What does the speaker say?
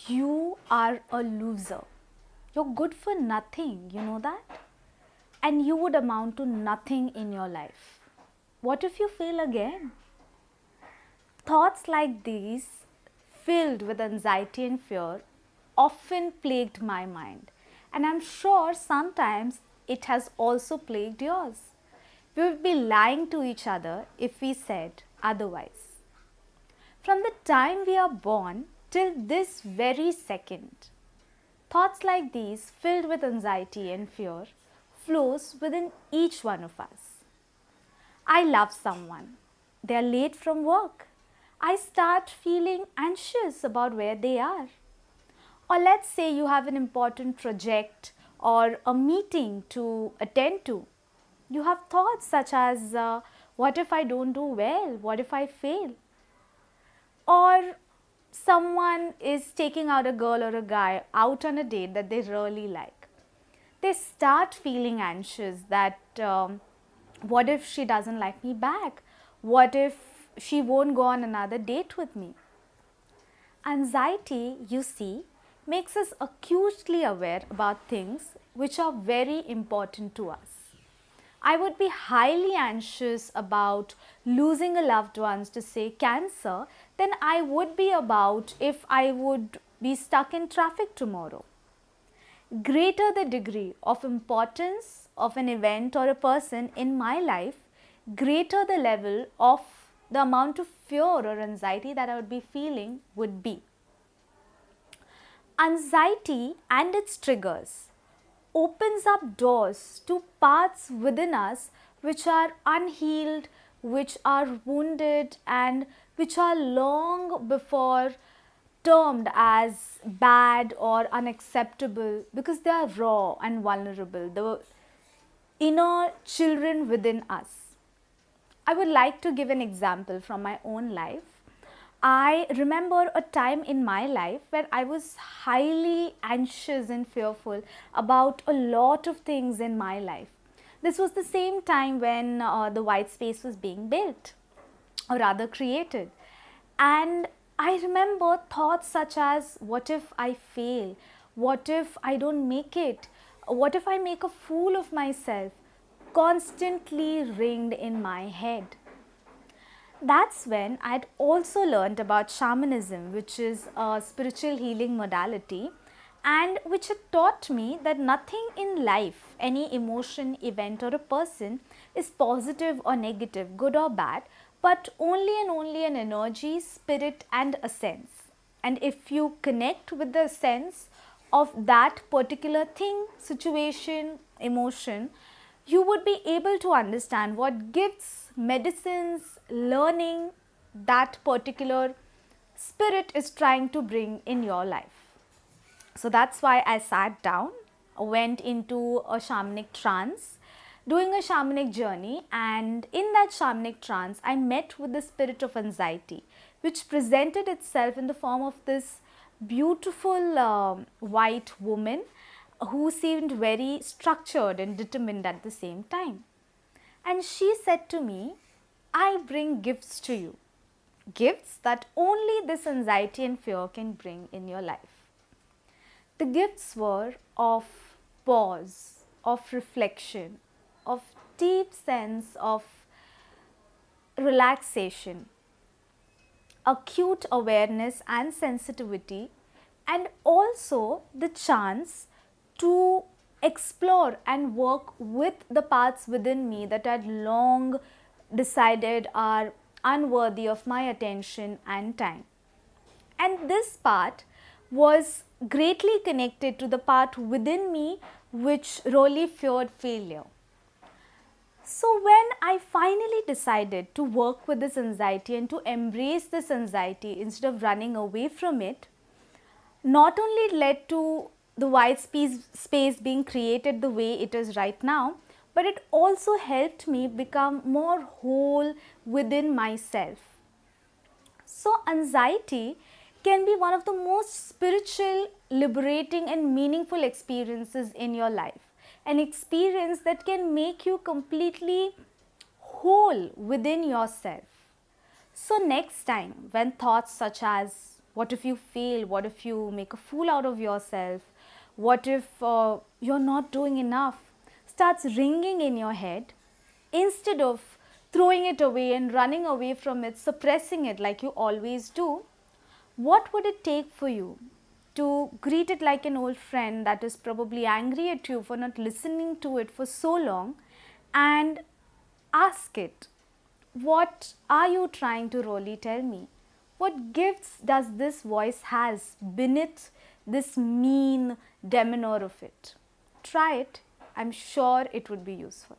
You are a loser. You're good for nothing, you know that? And you would amount to nothing in your life. What if you fail again? Thoughts like these, filled with anxiety and fear, often plagued my mind. And I'm sure sometimes it has also plagued yours. We would be lying to each other if we said otherwise. From the time we are born till this very second, thoughts like these, filled with anxiety and fear, flows within each one of us. I love someone. They are late from work. I start feeling anxious about where they are. Or let's say you have an important project or a meeting to attend to. You have thoughts such as, what if I don't do well? What if I fail? Or someone is taking out a girl or a guy out on a date that they really like. They start feeling anxious that what if she doesn't like me back? What if she won't go on another date with me? Anxiety, you see, makes us acutely aware about things which are very important to us. I would be highly anxious about losing a loved one to say cancer than I would be about if I would be stuck in traffic tomorrow. Greater the degree of importance of an event or a person in my life, greater the level of the amount of fear or anxiety that I would be feeling would be. Anxiety and its triggers opens up doors to parts within us which are unhealed, which are wounded, and which are long before termed as bad or unacceptable because they are raw and vulnerable, the inner children within us. I would like to give an example from my own life. I remember a time in my life where I was highly anxious and fearful about a lot of things in my life. This was the same time when the white space was being built or rather created. And I remember thoughts such as, what if I fail? What if I don't make it? What if I make a fool of myself? Constantly ringed in my head. That's when I'd also learned about shamanism, which is a spiritual healing modality, and which had taught me that nothing in life, any emotion, event, or a person, is positive or negative, good or bad, but only and only an energy, spirit, and a sense. And if you connect with the sense of that particular thing, situation, emotion, you would be able to understand what gifts, medicines, learning that particular spirit is trying to bring in your life. So that's why I sat down, went into a shamanic trance, doing a shamanic journey, and in that shamanic trance, I met with the spirit of anxiety, which presented itself in the form of this beautiful white woman who seemed very structured and determined at the same time. And she said to me, I bring gifts to you, gifts that only this anxiety and fear can bring in your life. The gifts were of pause, of reflection, of deep sense of relaxation, acute awareness and sensitivity, and also the chance to explore and work with the parts within me that I'd long decided are unworthy of my attention and time. And this part was greatly connected to the part within me which really feared failure. So, when I finally decided to work with this anxiety and to embrace this anxiety instead of running away from it, not only led to the white space being created the way it is right now, but it also helped me become more whole within myself. So, anxiety can be one of the most spiritual, liberating, and meaningful experiences in your life. An experience that can make you completely whole within yourself. So, next time when thoughts such as, What if you fail? What if you make a fool out of yourself? What if you're not doing enough? Starts ringing in your head. Instead of throwing it away and running away from it, suppressing it like you always do, what would it take for you to greet it like an old friend that is probably angry at you for not listening to it for so long, and ask it, what are you trying to really tell me? What gifts does this voice has beneath this mean demeanor of it? Try it. I'm sure it would be useful.